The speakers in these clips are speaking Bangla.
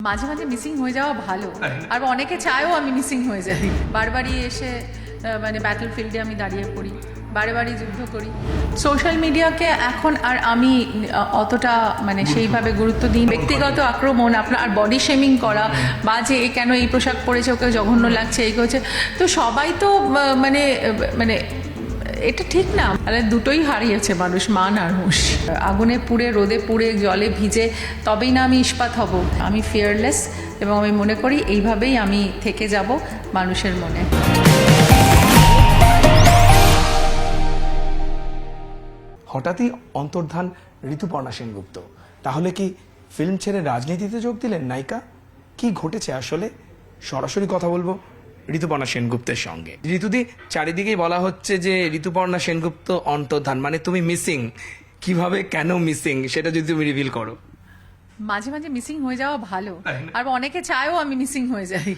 মাঝে মাঝে মিসিং হয়ে যাওয়া ভালো, আর অনেকে চায়ও আমি মিসিং হয়ে যাই। বারবারই এসে মানে ব্যাটল ফিল্ডে আমি দাঁড়িয়ে পড়ি, বারে বারে যুদ্ধ করি। সোশ্যাল মিডিয়াকে এখন আর আমি অতটা মানে সেইভাবে গুরুত্ব দিই। ব্যক্তিগত আক্রমণ, আপনার আর বডি শেমিং করা, বা যে এ কেন এই পোশাক পরেছে, ওকে জঘন্য লাগছে, এই করছে, তো সবাই তো মানে মানে এটা ঠিক না। তাহলে দুটোই হারিয়েছে মানুষ, মান আর হুঁশ। আগুনে পুড়ে, রোদে পুড়ে, জলে ভিজে, তবেই না আমি ইস্পাত হব। আমি ফিয়ারলেস, এবং আমি মনে করি এইভাবেই আমি থেকে যাব মানুষের মনে। হঠাৎই অন্তর্ধান ঋতুপর্ণা সেনগুপ্ত। তাহলে কি ফিল্ম ছেড়ে রাজনীতিতে যোগ দিলেন নায়িকা? কি ঘটেছে আসলে? সরাসরি কথা বলবো ঋতুপর্ণা সেনগুপ্তের সঙ্গে। ঋতুদি, চারিদিকেই বলা হচ্ছে যে ঋতুপর্ণা সেনগুপ্ত অন্তর্ধান, মানে তুমি মিসিং। কিভাবে, কেন মিসিং, সেটা যদি তুমি রিভিল করো। মাঝে মাঝে মিসিং হয়ে যাওয়া ভালো, আর অনেকে চায়ও আমি মিসিং হয়ে যাই।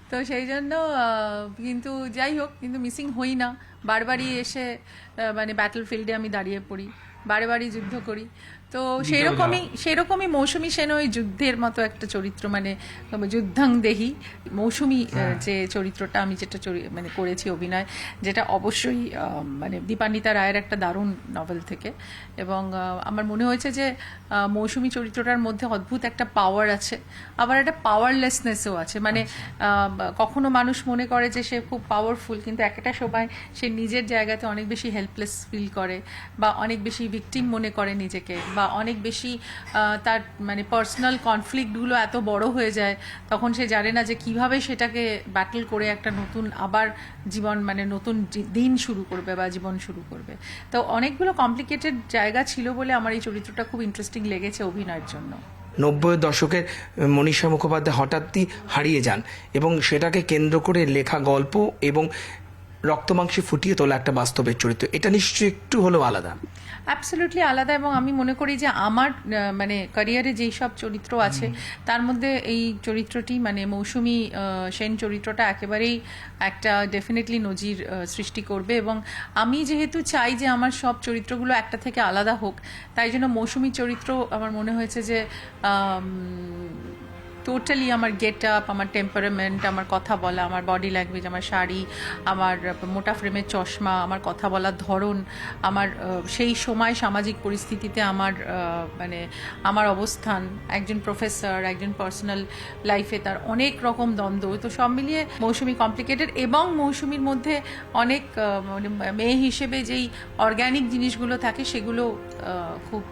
তো সেই জন্য কিন্তু যাই হোক, কিন্তু মিসিং হই না। বারবারই এসে মানে ব্যাটল ফিল্ডে আমি দাঁড়িয়ে পড়ি, বারে বারে যুদ্ধ করি। তো সেরকমই মৌসুমী সেন ওই যুদ্ধের মতো একটা চরিত্র, মানে যুদ্ধাং দেহি মৌসুমী যে চরিত্রটা আমি যেটা মানে করেছি অভিনয়, যেটা অবশ্যই মানে দীপান্বিতা রায়ের একটা দারুণ নভেল থেকে। এবং আমার মনে হয়েছে যে মৌসুমী চরিত্রটার মধ্যে অদ্ভুত একটা পাওয়ার আছে, আবার একটা পাওয়ারলেসনেসও আছে। মানে কখনো মানুষ মনে করে যে সে খুব পাওয়ারফুল, কিন্তু একটা সময় সে নিজের জায়গাতে অনেক বেশি হেল্পলেস ফিল করে, বা অনেক বেশি ভিকটিম মনে করে নিজেকে, বা অনেক বেশি তার মানে পার্সোনাল কনফ্লিক্টগুলো এত বড় হয়ে যায়, তখন সে জানে না যে কিভাবে সেটাকে ব্যাটল করে একটা নতুন আবার জীবন, মানে নতুন দিন শুরু করবে বা জীবন শুরু করবে। তো অনেকগুলো কমপ্লিকেটেড জায়গা ছিল বলে আমার এই চরিত্রটা খুব ইন্টারেস্টিং লেগেছে অভিনয়ের জন্য। 90-এর দশকের মনীষা মুখোপাধ্যায় হঠাৎই হারিয়ে যান, এবং সেটাকে কেন্দ্র করে লেখা গল্প এবং রক্তমাংসে ফুটিয়ে তোলা একটা বাস্তবের চরিত্র, এটা নিশ্চয়ই একটু হলেও আলাদা। অ্যাবসলিউটলি আলাদা। এবং আমি মনে করি যে আমার মানে ক্যারিয়ারে যেই সব চরিত্র আছে তার মধ্যে এই চরিত্রটি, মানে মৌসুমী সেন চরিত্রটা একেবারেই একটা ডেফিনেটলি নজির সৃষ্টি করবে। এবং আমি যেহেতু চাই যে আমার সব চরিত্রগুলো একটা থেকে আলাদা হোক, তাই জন্য মৌসুমী চরিত্র আমার মনে হয়েছে যে টোটালি আমার গেট আপ, আমার টেম্পারামেন্ট, আমার কথা বলা, আমার বডি ল্যাঙ্গুয়েজ, আমার শাড়ি, আমার মোটা ফ্রেমের চশমা, আমার কথা বলার ধরন, আমার সেই সময় সামাজিক পরিস্থিতিতে আমার মানে আমার অবস্থান, একজন প্রফেসর, একজন পার্সোনাল লাইফে তার অনেক রকম দ্বন্দ্ব, তো সব মিলিয়ে মৌসুমী কমপ্লিকেটেড। এবং মৌসুমীর মধ্যে অনেক মানে মেয়ে হিসেবে যেই অর্গ্যানিক জিনিসগুলো থাকে সেগুলো খুব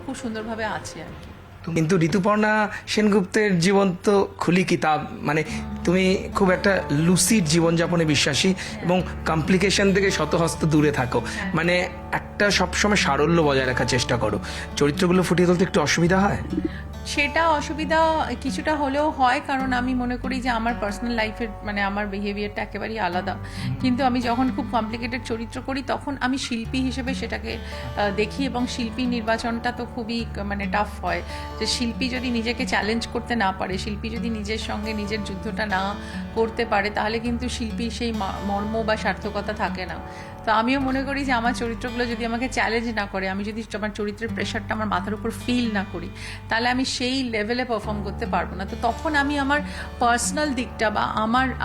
খুব সুন্দরভাবে আছে আর কি। কিন্তু ঋতুপর্ণা সেনগুপ্তের জীবন তো খুলি কিতাব, মানে তুমি খুব একটা লুসিড জীবনযাপনে বিশ্বাসী এবং কমপ্লিকেশন থেকে শতহস্ত দূরে থাকো, মানে একটা সবসময় সারল্য বজায় রাখার চেষ্টা করো। চরিত্রগুলো ফুটিয়ে তুলতে একটু অসুবিধা হয়? সেটা অসুবিধা কিছুটা হলেও হয়, কারণ আমি মনে করি যে আমার পার্সোনাল লাইফের মানে আমার বিহেভিয়ারটা একেবারেই আলাদা। কিন্তু আমি যখন খুব কমপ্লিকেটেড চরিত্র করি তখন আমি শিল্পী হিসেবে সেটাকে দেখি, এবং শিল্পী নির্বাচনটা তো খুবই মানে টাফ হয়। যে শিল্পী যদি নিজেকে চ্যালেঞ্জ করতে না পারে, শিল্পী যদি নিজের সঙ্গে নিজের যুদ্ধটা না করতে পারে, তাহলে কিন্তু শিল্পীর সেই মর্ম বা সার্থকতা থাকে না। তো আমিও মনে করি যে আমার চরিত্রগুলো যদি আমাকে চ্যালেঞ্জ না করে, আমি যদি আমার চরিত্রের প্রেশারটা আমার মাথার উপর ফিল না করি, তাহলে আমি সেই লেভেলে পারফর্ম করতে পারবো না। তো তখন আমি আমার পার্সোনাল দিকটা বা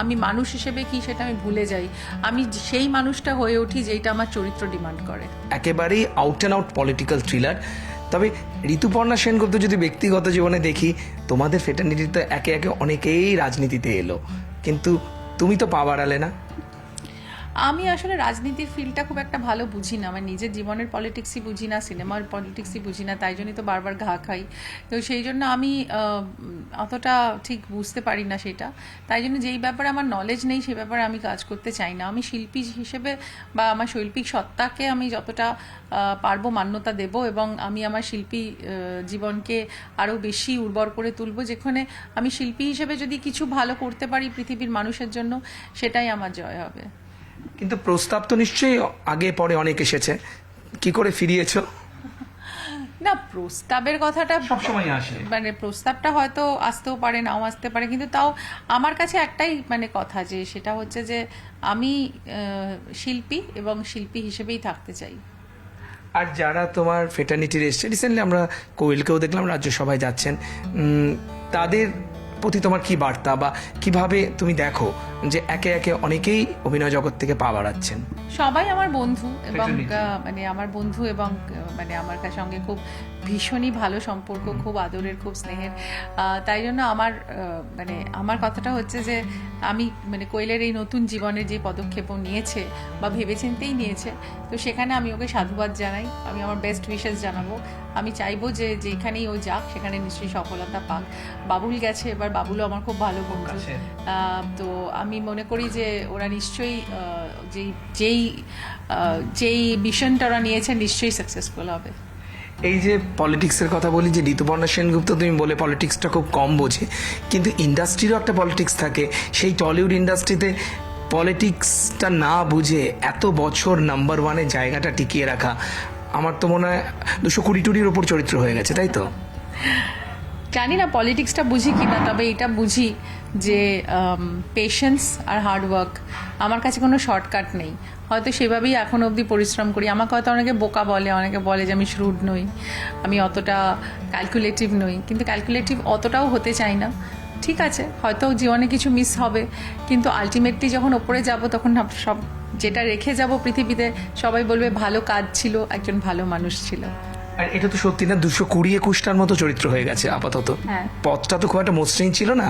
আমি মানুষ হিসেবে কি সেটা আমি ভুলে যাই, আমি সেই মানুষটা হয়ে উঠি যেটা আমার চরিত্র ডিমান্ড করে। একেবারেই out and out political thriller. তবে ঋতুপর্ণা সেনগুপ্ত যদি ব্যক্তিগত জীবনে দেখি, তোমাদের ফ্রেটার্নিটিতে একে একে অনেকেই রাজনীতিতে এলো, কিন্তু তুমি তো পা বাড়ালে না। আমি আসলে রাজনীতির ফিল্ডটা খুব একটা ভালো বুঝি না, আমার নিজের জীবনের পলিটিক্সই বুঝি না, সিনেমার পলিটিক্সই বুঝি না, তাই জন্যই তো বারবার ঘা খাই। তো সেই জন্য আমি অতটা ঠিক বুঝতে পারি না সেটা। তাই জন্য যেই ব্যাপারে আমার নলেজ নেই সেই ব্যাপারে আমি কাজ করতে চাই না। আমি শিল্পী হিসেবে বা আমার শৈল্পিক সত্তাকে আমি যতটা পারবো মান্যতা দেব, এবং আমি আমার শিল্পী জীবনকে আরও বেশি উর্বর করে তুলব, যেখানে আমি শিল্পী হিসেবে যদি কিছু ভালো করতে পারি পৃথিবীর মানুষের জন্য, সেটাই আমার জয় হবে। কিন্তু প্রস্তাব তো নিশ্চয়ই আগে পরে অনেক এসেছে, কি করে ফিরিয়েছো? না, প্রস্তাবের কথাটা সবসময় আসে, মানে প্রস্তাবটা হয়তো আসতেও পারে, নাও আসতে পারে, কিন্তু তাও আমার কাছে একটাই মানে কথা, যে সেটা হচ্ছে যে আমি শিল্পী এবং শিল্পী হিসেবেই থাকতে চাই। আর যারা তোমার ফেটার্নিটির এসছে, রিসেন্টলি আমরা কোয়েলকেও দেখলাম রাজ্যসভায় যাচ্ছেন, তাদের প্রতি তোমার কি বার্তা, বা কিভাবে তুমি দেখো যে একে একে অনেকেই অভিনয় জগৎ থেকে পা বাড়াচ্ছেন? সবাই আমার বন্ধু এবং মানে আমার বন্ধু এবং মানে আমার সঙ্গে খুব ভীষণই ভালো সম্পর্ক, খুব আদরের, খুব স্নেহের। তাই জন্য আমার মানে আমার কথাটা হচ্ছে যে আমি মানে কোয়েলের এই নতুন জীবনের যে পদক্ষেপ ও নিয়েছে বা ভেবেচিন্তেই নিয়েছে, তো সেখানে আমি ওকে সাধুবাদ জানাই, আমি আমার বেস্ট উইশেস জানাবো। আমি চাইবো যে যেখানেই ও যাক সেখানে নিশ্চয়ই সফলতা পাক। বাবুল গেছে, এবার বাবুলও আমার খুব ভালো বন্ধু। তো আমি মনে করি যে ওরা নিশ্চয়ই যেই মিশনটা ওরা নিয়েছে নিশ্চয়ই সাকসেসফুল হবে। এই যে পলিটিক্সের কথা বলি, যে ঋতুপর্ণা সেনগুপ্ত তুমি বলে পলিটিক্সটা খুব কম বোঝে, কিন্তু ইন্ডাস্ট্রিরও একটা পলিটিক্স থাকে। সেই টলিউড ইন্ডাস্ট্রিতে পলিটিক্সটা না বুঝে এত বছর নাম্বার ওয়ানে জায়গাটা টিকিয়ে রাখা, আমার তো মনে হয় 220 ওপর চরিত্র হয়ে গেছে, তাই তো? জানি না পলিটিক্সটা বুঝি কিনা, তবে এটা বুঝি যে পেশেন্স আর হার্ডওয়ার্ক, আমার কাছে কোনো শর্টকাট নেই। হয়তো সেভাবেই এখন অবধি পরিশ্রম করি। আমাকে হয়তো অনেকে বোকা বলে, অনেকে বলে যে আমি শ্রুড নই, আমি অতটা ক্যালকুলেটিভ নই, কিন্তু ক্যালকুলেটিভ অতটাও হতে চাই না। ঠিক আছে, হয়তো জীবনে কিছু মিস হবে, কিন্তু আলটিমেটলি যখন ওপরে যাব তখন সব যেটা রেখে যাব পৃথিবীতে, সবাই বলবে ভালো কাজ ছিল, একজন ভালো মানুষ ছিল। আর এটা তো সত্যি না, 220-21টার মতো চরিত্র হয়ে গেছে আপাতত। পথটা তো খুব একটা মসৃণ ছিল না,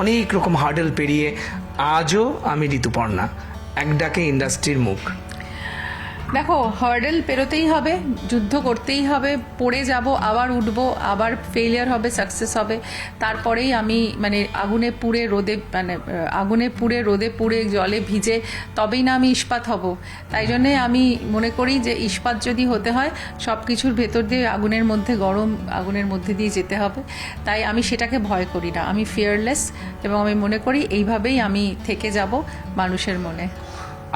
অনেক রকম হার্ডেল পেরিয়ে আজও আমি ঋতুপর্ণা, এক ডাকে ইন্ডাস্ট্রির মুখ। দেখো, হার্ডেল পেরোতেই হবে, যুদ্ধ করতেই হবে, পড়ে যাব, আবার উঠবো, আবার ফেলিয়ার হবে, সাকসেস হবে, তারপরেই আমি মানে আগুনে পুড়ে রোদে পুড়ে জলে ভিজে তবেই না আমি ইস্পাত হব। তাই জন্যে আমি মনে করি যে ইস্পাত যদি হতে হয় সব কিছুর ভেতর দিয়ে আগুনের মধ্যে, গরম আগুনের মধ্যে দিয়ে যেতে হবে। তাই আমি সেটাকে ভয় করি না, আমি ফিয়ারলেস, এবং আমি মনে করি এইভাবেই আমি থেকে যাব মানুষের মনে।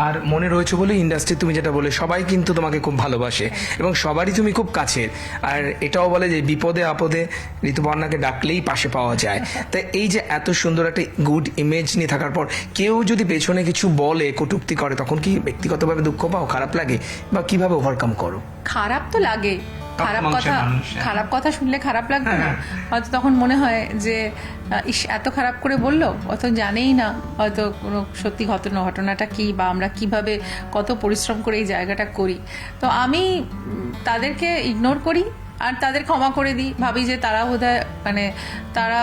আর মনে রয়েছে বলে ইন্ডাস্ট্রি, তুমি যেটা বলে, সবাই কিন্তু তোমাকে খুব ভালোবাসে এবং সবারই তুমি খুব কাছের। আর এটাও বলে যে বিপদে আপদে ঋতুপর্ণাকে ডাকলেই পাশে পাওয়া যায়। তাই এই যে এত সুন্দর একটা গুড ইমেজ নিয়ে থাকার পর কেউ যদি পেছনে কিছু বলে, কটূক্তি করে, তখন কি ব্যক্তিগতভাবে দুঃখ পাও, খারাপ লাগে, বা কিভাবে ওভারকাম করো? খারাপ তো লাগে, খারাপ কথা শুনলে খারাপ লাগবে না? হয়তো তখন মনে হয় যে ইস, এত খারাপ করে বললো, অত জানেই না হয়তো কোনো সত্যি ঘটনাটা কি, বা আমরা কিভাবে কত পরিশ্রম করে এই জায়গাটা করি। তো আমি তাদেরকে ইগনোর করি আর তাদের ক্ষমা করে দিই, ভাবি যে তারা বোধহয় তারা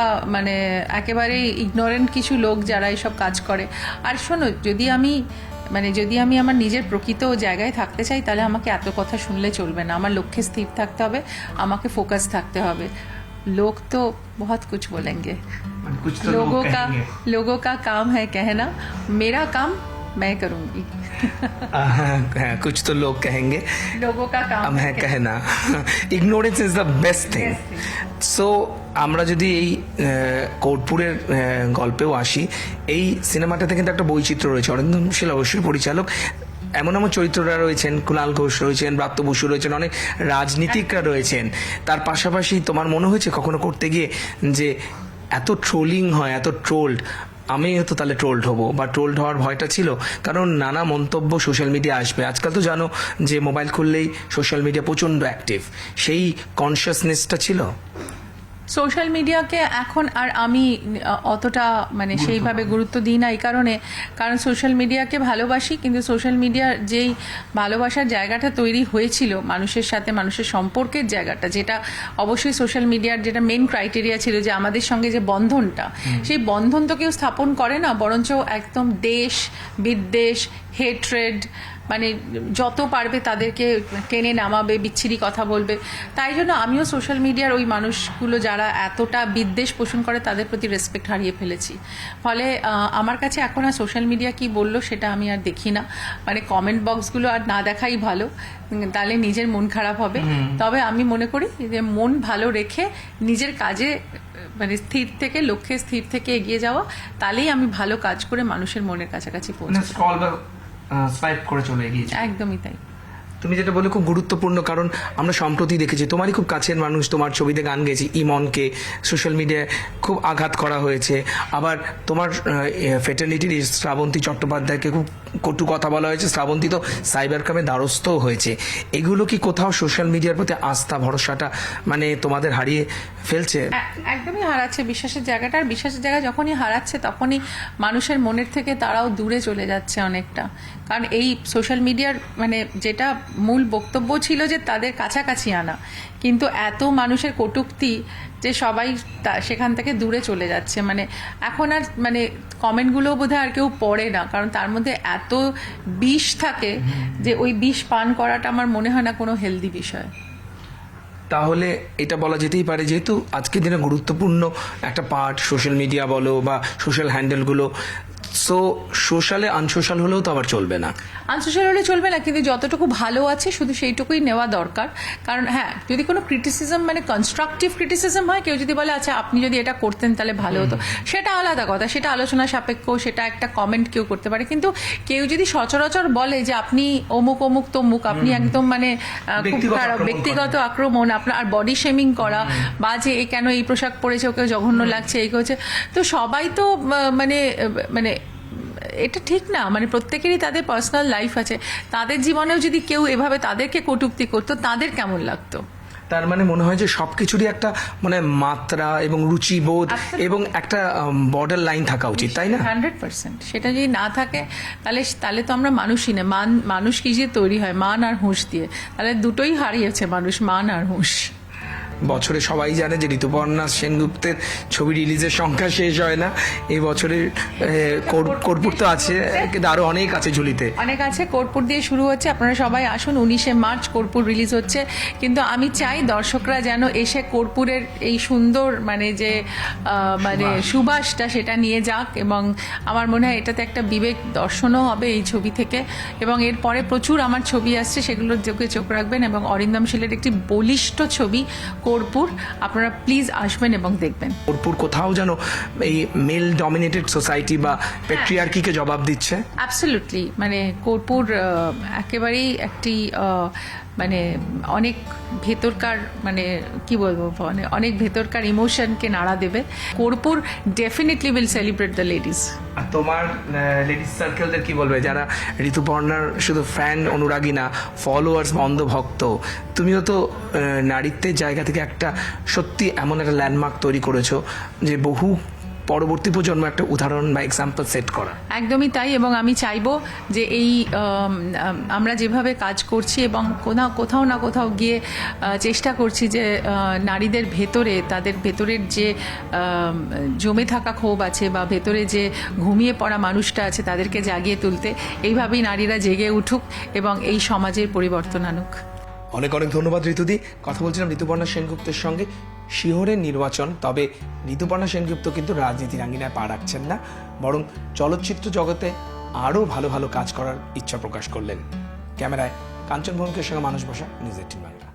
একেবারেই ইগনোরেন্ট কিছু লোক যারা এইসব কাজ করে। আর শোনো, যদি আমি আমার নিজের প্রকৃত জায়গায় থাকতে চাই, তাহলে আমাকে এত কথা শুনলে চলবে না। আমার লক্ষ্যে স্থির থাকতে হবে, আমাকে ফোকাস থাকতে হবে। लोग तो बहुत कुछ बोलेंगे, लोगों का काम है कहना, मेरा काम मैं करूंगी। कुछ तो लोग कहेंगे, लोगों का काम है कहना। Ignorance is the best thing. So আমরা যদি এই কোটপুরের গল্পেও আসি, এই সিনেমাটাতে কিন্তু একটা বৈচিত্র্য রয়েছে। অরিন্দম শীল অবশ্যই পরিচালক, এমন এমন চরিত্ররা রয়েছেন, কুণাল ঘোষ রয়েছেন, ব্রাত্য বসু রয়েছেন, অনেক রাজনীতিকরা রয়েছেন। তার পাশাপাশি তোমার মনে হয়েছে কখনো করতে গিয়ে যে এত ট্রোলিং হয়, এত ট্রোলড, আমি হয়তো তাহলে ট্রোলড হব, বা ট্রোলড হওয়ার ভয়টা ছিল? কারণ নানা মন্তব্য সোশ্যাল মিডিয়া আসবে। আজকাল তো জানো যে মোবাইল খুললেই সোশ্যাল মিডিয়া প্রচণ্ড অ্যাক্টিভ, সেই কনসিয়াসনেসটা ছিল? সোশ্যাল মিডিয়াকে এখন আর আমি অতটা সেইভাবে গুরুত্ব দিই না, এই কারণ সোশ্যাল মিডিয়াকে ভালোবাসি, কিন্তু সোশ্যাল মিডিয়ার যেই ভালোবাসার জায়গাটা তৈরি হয়েছিল মানুষের সাথে, মানুষের সম্পর্কের জায়গাটা, যেটা অবশ্যই সোশ্যাল মিডিয়ার যেটা মেন ক্রাইটেরিয়া ছিল, যে আমাদের সঙ্গে যে বন্ধনটা, সেই বন্ধন তো কেউ স্থাপন করে না, বরঞ্চ একদম দেশ বিদ্বেষ, হেট্রেড, যত পারবে তাদেরকে টেনে নামাবে, বিচ্ছিরি কথা বলবে। তাই জন্য আমিও সোশ্যাল মিডিয়ার ওই মানুষগুলো যারা এতটা বিদ্বেষ পোষণ করে, তাদের প্রতি রেসপেক্ট হারিয়ে ফেলেছি। ফলে আমার কাছে এখন আর সোশ্যাল মিডিয়া কি বললো সেটা আমি আর দেখি না, কমেন্ট বক্সগুলো আর না দেখাই ভালো, তাহলে নিজের মন খারাপ হবে। তবে আমি মনে করি যে মন ভালো রেখে নিজের কাজে স্থির থেকে, লক্ষ্যে স্থির থেকে এগিয়ে যাওয়া, তাহলেই আমি ভালো কাজ করে মানুষের মনের কাছাকাছি পৌঁছাবো। সোয়াইপ করে চলে গিয়েছে, একদমই তাই। তো তুমি যেটা বলে খুব গুরুত্বপূর্ণ, কারণ আমরা সম্প্রতি দেখেছি তোমারই খুব কাছের মানুষ তোমার ছবিতে গান গেয়েছে, ইমনকে সোশ্যাল মিডিয়ায় খুব আঘাত করা হয়েছে। আবার তোমার ফেটার্নিটির শ্রাবন্তী চট্টোপাধ্যায়কে খুব কটু কথা বলা হয়েছে, শ্রাবন্তী তো সাইবার ক্রাইমে দ্বারস্থও হয়েছে। এগুলো কি কোথাও সোশ্যাল মিডিয়ার প্রতি আস্থা ভরসাটা মানে তোমাদের হারিয়ে ফেলছে? একদমই হারাচ্ছে বিশ্বাসের জায়গাটা। আর বিশ্বাসের জায়গা যখনই হারাচ্ছে তখনই মানুষের মনের থেকে তারাও দূরে চলে যাচ্ছে অনেকটা। কারণ এই সোশ্যাল মিডিয়ার মানে যেটা মূল বক্তব্য ছিল যে তাদের কাছাকাছি আনা, কিন্তু এত মানুষের কটূক্তি যে সবাই সেখান থেকে দূরে চলে যাচ্ছে। মানে এখন আর মানে কমেন্টগুলো বোধহয় আর কেউ পড়ে না, কারণ তার মধ্যে এত বিষ থাকে যে ওই বিষ পান করাটা আমার মনে হয় না কোনো হেলদি বিষয়। তাহলে এটা বলা যেতেই পারে, যেহেতু আজকের দিনে গুরুত্বপূর্ণ একটা পার্ট সোশ্যাল মিডিয়া বলো বা সোশ্যাল হ্যান্ডেলগুলো, সো সোশ্যালে আনসোশ্যাল হলেও তো আবার চলবে না। আনসোশ্যাল হলে চলবে না, কিন্তু যতটুকু ভালো আছে শুধু সেইটুকুই নেওয়া দরকার। কারণ হ্যাঁ, যদি কোনো ক্রিটিসিজম মানে কনস্ট্রাকটিভ ক্রিটিসিজম হয়, কেউ যদি বলে আচ্ছা আপনি যদি এটা করতেন তাহলে ভালো হতো, সেটা আলাদা কথা, সেটা আলোচনা সাপেক্ষ, সেটা একটা কমেন্ট কেউ করতে পারে। কিন্তু কেউ যদি সচরাচর বলে যে আপনি অমুক অমুক তমুক, আপনি একদম মানে খুব খারাপ ব্যক্তিগত আক্রমণ, আপনার আর বডি শেমিং করা, বা যে এ কেন এই পোশাক পরেছে, ওকে জঘন্য লাগছে, এই করছে, তো সবাই তো মানে মানে এটা ঠিক না। মানে প্রত্যেকেরই তাদের পার্সোনাল লাইফ আছে, তাদের জীবনেও যদি কেউ এভাবে তাদেরকে কটূক্তি করতো তাদের কেমন লাগতো? তার মানে মনে হয় যে সবকিছুরই একটা মানে মাত্রা এবং রুচিবোধ এবং একটা বর্ডার লাইন থাকা উচিত, তাই না? 100%। সেটা যদি না থাকে তাহলে তো আমরা মানুষই না। মানুষ কি যে তৈরি হয় মান আর হুঁশ দিয়ে, তাহলে দুটোই হারিয়েছে মানুষ, মান আর হুঁশ। বছরে সবাই জানে যে ঋতুপর্ণা সেনগুপ্তের ছবি রিলিজের সংখ্যা শেষ হয় না। এই বছরের কর্পূর তো আছে, কিন্তু আরো অনেক আছে ঝুলিতে, অনেক আছে। কর্পূর দিয়ে শুরু হচ্ছে, আপনারা সবাই আসুন। 19শে মার্চ কর্পূর রিলিজ হচ্ছে, কিন্তু আমি চাই দর্শকরা যেন এসে কর্পূরের এই সুন্দর মানে যে মানে সুবাসটা সেটা নিয়ে যাক। এবং আমার মনে হয় এটাতে একটা বিবেক দর্শনও হবে এই ছবি থেকে। এবং এরপরে প্রচুর আমার ছবি আসছে, সেগুলোর দিকে চোখ রাখবেন। এবং অরিন্দম শীলের একটি বলিষ্ঠ ছবি কর্পূর, আপনারা প্লিজ আসবেন এবং দেখবেন। কর্পূর কোথাও যেন এই মেল ডমিনেটেড সোসাইটি বা প্যাট্রিয়ার্কিকে জবাব দিচ্ছে। অ্যাবসলিউটলি, মানে কর্পূর একেবারেই একটি মানে অনেক ভেতরকার মানে কি বলবো, মানে অনেক ভেতরকার ইমোশনকে নাড়া দেবে। Kapoor definitely will celebrate the ladies. আর তোমার লেডিস সার্কেলদের কি বলবে, যারা ঋতুপর্ণার শুধু ফ্যান অনুরাগী না, ফলোয়ার্স অন্ধ ভক্ত? তুমিও তো নারীত্বের জায়গা থেকে একটা সত্যি এমন একটা ল্যান্ডমার্ক তৈরি করেছো যে বহু পরবর্তী প্রজন্ম একটা উদাহরণ বা এক্সাম্পল সেট করা। একদমই তাই। এবং আমি চাইবো যে এই আমরা যেভাবে কাজ করছি এবং কোথাও না কোথাও গিয়ে চেষ্টা করছি যে নারীদের ভেতরে, তাদের ভেতরের যে জমে থাকা ক্ষোভ আছে বা ভেতরে যে ঘুমিয়ে পড়া মানুষটা আছে তাদেরকে জাগিয়ে তুলতে, এইভাবেই নারীরা জেগে উঠুক এবং এই সমাজের পরিবর্তন আনুক। অনেক অনেক ধন্যবাদ ঋতুদি। কথা বলছিলাম ঋতুপর্ণা সেনগুপ্তের সঙ্গে। শিহরের নির্বাচন, তবে ঋতুপর্ণা সেনগুপ্ত কিন্তু রাজনীতির আঙ্গিনায় পা রাখছেন না, বরং চলচ্চিত্র জগতে আরও ভালো ভালো কাজ করার ইচ্ছা প্রকাশ করলেন। ক্যামেরায় কাঞ্চন ভৌমিকের সঙ্গে মানুষ বসা, নিউজ 18 বাংলা।